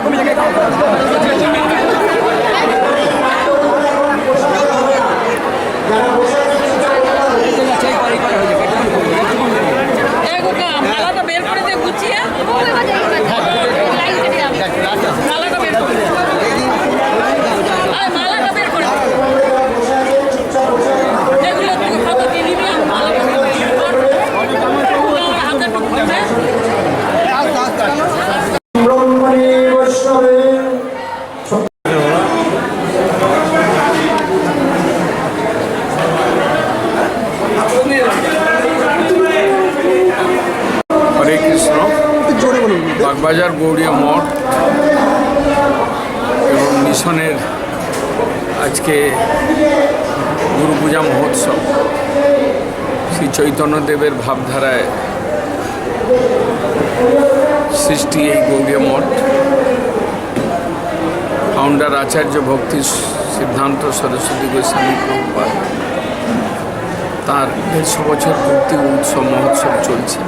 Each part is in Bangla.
রকমই জায়গায় কাজ করা বাগবাজার গৌড়িয়া মঠ এবং মিশনের আজকে গুরু পূজা মহোৎসব শ্রী চৈতন্যদেবের ভাবধারায় সৃষ্টি এই গৌড়িয়া মঠ ফাউন্ডার আচার্য ভক্তি সিদ্ধান্ত সরস্বতী গোস্বামী প্রভুপাদ তার 150 বছর পূর্তি উৎসব মহোৎসব চলছে।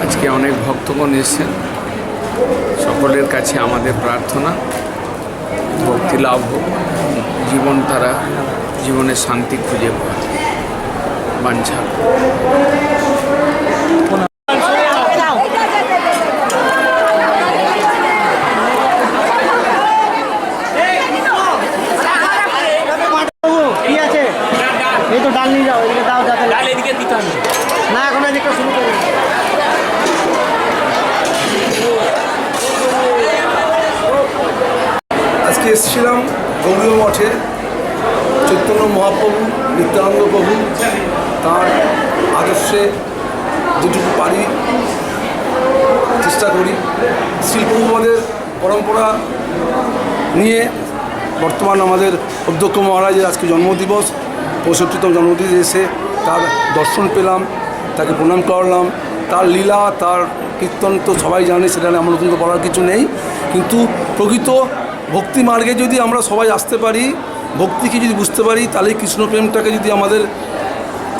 আজকে অনেক ভক্তগণ এসেছেন, সকলের কাছে আমাদের প্রার্থনা ভক্তি লাভ হোক, জীবন তারা জীবনে শান্তি খুঁজে পায় বাঞ্ছা। এই তো ডাল নিয়ে যাও, এদিকে দাও, যাতে ডাল এদিকে দিতে হবে না, এখন এদিকে শুরু করো। আজকে এসেছিলাম গৌড়ীয় মঠে চৈতন্য মহাপ্রভু নিত্যানন্দ প্রভু তাঁর আদর্শে যেটুকু পারি চেষ্টা করি। শিল্পবাদের পরম্পরা নিয়ে বর্তমান আমাদের অধ্যক্ষ মহারাজের আজকে জন্মদিবস, 65তম জন্মদিন, এসে তার দর্শন পেলাম, তাকে প্রণাম করলাম। তার লীলা, তার কীর্তন তো সবাই জানে, সেটা আমার নতুন বলার কিছু নেই। কিন্তু প্রকৃত ভক্তি মার্গে যদি আমরা সবাই আসতে পারি, ভক্তিকে যদি বুঝতে পারি, তাহলে কৃষ্ণপ্রেমটাকে যদি আমাদের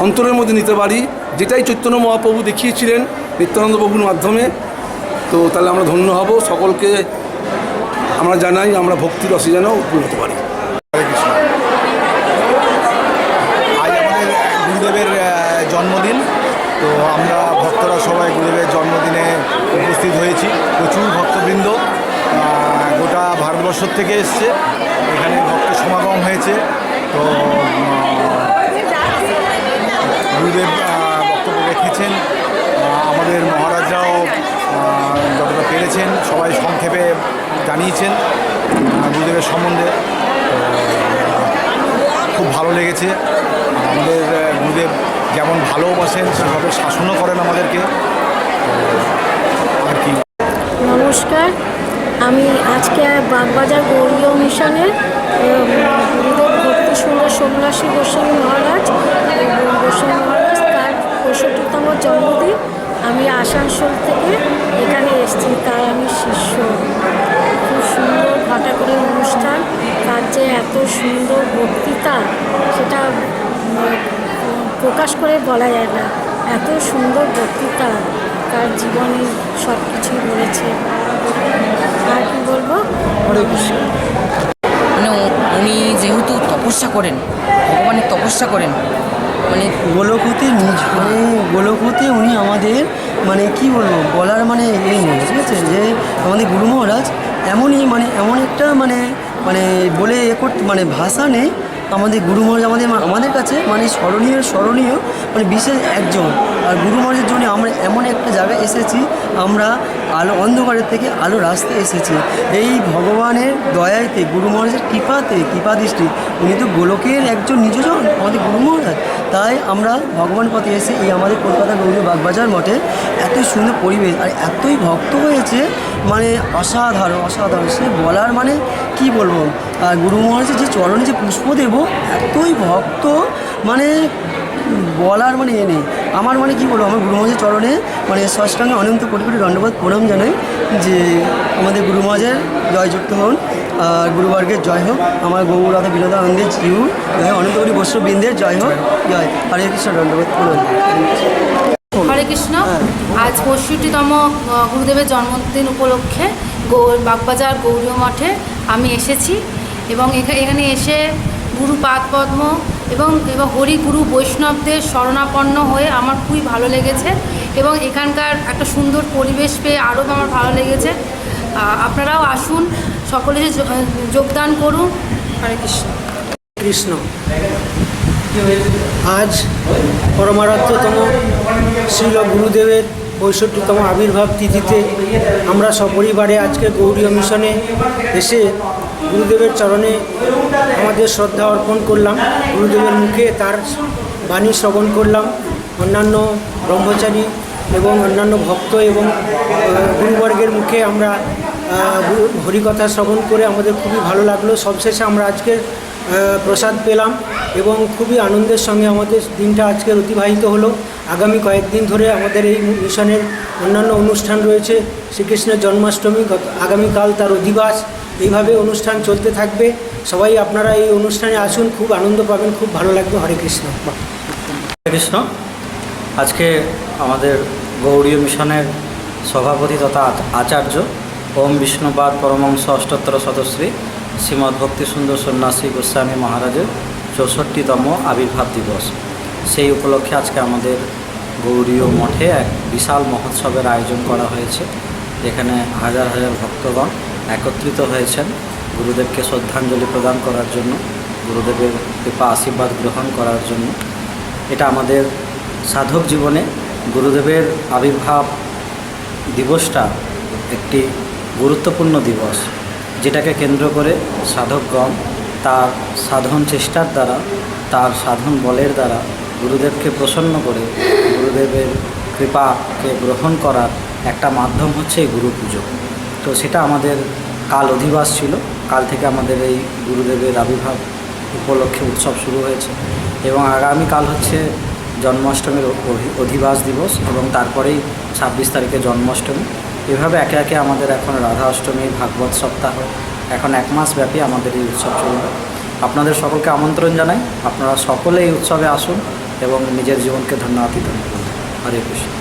অন্তরের মধ্যে নিতে পারি, যেটাই চৈতন্য মহাপ্রভু দেখিয়েছিলেন নিত্যানন্দ প্রভুর মাধ্যমে, তো তাহলে আমরা ধন্য হব। সকলকে আমরা জানাই আমরা ভক্তির রসে যেন উপনীত হতে পারি। আজ আমাদের গুরুদেবের জন্মদিন, তো আমরা ভক্তরা সবাই গুরুদেবের জন্মদিনে উপস্থিত হয়েছি। প্রচুর ভক্তবৃন্দ গোটা ভারতবর্ষ থেকে এসছে, এখানে ভক্ত সমাগম হয়েছে। তো গুরুদেব বক্তব্য রেখেছেন, আমাদের মহারাজরাও যতটা পেরেছেন সবাই সংক্ষেপে জানিয়েছেন গুরুদেবের সম্বন্ধে। খুব ভালো লেগেছে। আমাদের গুরুদেব যেমন ভালোবাসেন সেভাবে শাসনও করেন আমাদেরকে আর কি। নমস্কার, আমি আজকে বাগবাজার গৌড়ীয় মিশনের গুরুদেব ভক্তি সুন্দর সোমনাথী গোস্বামী মহারাজ এবং গোস্বামী মহারাজ তার 65তম জন্মদিন। আমি আসানসোল থেকে এখানে এসেছি, তার আমি শিষ্য। খুব সুন্দর ঘটা করে অনুষ্ঠান, তার যে এত সুন্দর বক্তৃতা সেটা প্রকাশ করে বলা যায় না। এত সুন্দর বক্তৃতা, তার জীবনে সব কিছুই বলেছে। আর কি বলবো, মানে উনি যেহেতু তপস্যা করেন, ভগবানের তপস্যা করেন, মানে গোলকতে গোলকতে উনি আমাদের মানে কি বলবো বলার মানে এই নেই, ঠিক আছে, যে আমাদের গুরু মহারাজ এমনই মানে এমন একটা মানে মানে বলে এ করতে মানে ভাষা নেই। আমাদের গুরু মহারাজ আমাদের কাছে মানে স্মরণীয় মানে বিশেষ একজন। আর গুরু মহারাজের জন্য আমরা এমন একটা জায়গায় এসেছি, আমরা আলো অন্ধকারের থেকে আলো রাস্তায় এসেছি এই ভগবানের দয়াতে, গুরু মহারাজের কৃপা দৃষ্টি। উনি তো গোলকের একজন নিজজন আমাদের গুরু মহারাজ। তাই আমরা ভগবান পথে এসে এই আমাদের কলকাতা গৌড়ীয় বাগবাজার মঠে এত সুন্দর পরিবেশ আর এতই ভক্ত হয়েছে, মানে অসাধারণ সে বলার মানে কি বলবো। আর গুরু মহারাজের যে চরণে যে পুষ্প দেব, এতই ভক্ত মানে বলার মানে এ নেই। আমার মানে কি বলবো, আমার গুরু মহারাজের চরণে মানে ষষ্ঠাঙ্গে অনন্ত কোটি কোটি দণ্ডবোধ প্রণাম জানাই, যে আমাদের গুরু মহারাজের জয়যুক্ত হন, আর গুরুবর্গের জয় হোক, আমার গৌরাধা বিনোদানন্দের জিউ জয়, অনন্ত কোটি বৈষ্ণববৃন্দের জয় হোক, জয় হরে কৃষ্ণ, দণ্ডবোধ প্রণাম। হরে কৃষ্ণ। আজ 65তম গুরুদেবের জন্মদিন উপলক্ষে বাগবাজার গৌরীয় মঠে আমি এসেছি এবং এখানে এসে গুরু পাদপদ্ম এবং হরি গুরু বৈষ্ণবদের শরণাপন্ন হয়ে আমার খুবই ভালো লেগেছে এবং এখানকার একটা সুন্দর পরিবেশ পেয়ে আরও আমার ভালো লেগেছে। আপনারাও আসুন, সকলে যোগদান করুন। হরে কৃষ্ণ। কৃষ্ণ। আজ পরমারাধ্যতম শ্রীল গুরুদেবের 65তম আবির্ভাব তিথিতে আমরা সপরিবারে আজকে গৌরীয় মিশনে এসে গুরুদেবের চরণে আমাদের শ্রদ্ধা অর্পণ করলাম। গুরুদেবের মুখে তার বাণী শ্রবণ করলাম। অন্যান্য ব্রহ্মচারী এবং অন্যান্য ভক্ত এবং গুরুবর্গের মুখে আমরা হরিকথা শ্রবণ করে আমাদের খুবই ভালো লাগলো। সবশেষে আমরা আজকের প্রসাদ পেলাম এবং খুবই আনন্দের সঙ্গে আমাদের দিনটা আজকের অতিবাহিত হলো। আগামী কয়েকদিন ধরে আমাদের এই মিশনের অন্যান্য অনুষ্ঠান রয়েছে। শ্রীকৃষ্ণের জন্মাষ্টমী, আগামীকাল তার অধিবাস, এইভাবে অনুষ্ঠান চলতে থাকবে। সবাই আপনারা এই অনুষ্ঠানে আসুন, খুব আনন্দ পাবেন, খুব ভালো লাগবে। হরে কৃষ্ণ। হরে কৃষ্ণ। আজকে আমাদের গৌড়ীয় মিশনের সভাপতি তথা আচার্য ওম বিষ্ণুপাদ পরমহংস অষ্টোত্তর শতশ্রী শ্রীমদ্ ভক্তি সুন্দর সন্ন্যাসী গোস্বামী মহারাজের 64তম আবির্ভাব দিবস। সেই উপলক্ষে আজকে আমাদের গৌড়ীয় মঠে এক বিশাল মহোৎসবের আয়োজন করা হয়েছে, যেখানে হাজার হাজার ভক্তগণ একত্রিত হয়েছেন গুরুদেবকে শ্রদ্ধাঞ্জলি প্রদান করার জন্য, গুরুদেবের কৃপা আশীর্বাদ গ্রহণ করার জন্য। এটা আমাদের সাধক জীবনে গুরুদেবের আবির্ভাব দিবসটা একটি গুরুত্বপূর্ণ দিবস, যেটাকে কেন্দ্র করে সাধকগণ তার সাধন চেষ্টার দ্বারা, তার সাধন বলের দ্বারা গুরুদেবকে প্রসন্ন করে গুরুদেবের কৃপাকে গ্রহণ করার একটা মাধ্যম হচ্ছে এই গুরু পুজো। তো সেটা আমাদের কাল অধিবাস ছিল। কাল থেকে আমাদের এই গুরুদেবের আবির্ভাব উপলক্ষে উৎসব শুরু হয়েছে এবং আগামীকাল হচ্ছে জন্মাষ্টমীর অধিবাস দিবস এবং তারপরেই 26 তারিখে জন্মাষ্টমী। এভাবে একে একে আমাদের এখন রাধা অষ্টমী, ভাগবত সপ্তাহ, এখন 1 মাস ব্যাপী আমাদের এই উৎসব চলবে। আপনাদের সকলকে আমন্ত্রণ জানাই, আপনারা সকলে এই উৎসবে আসুন এবং নিজের জীবনকে ধন্যবাদ দিন। হরে কৃষ্ণ।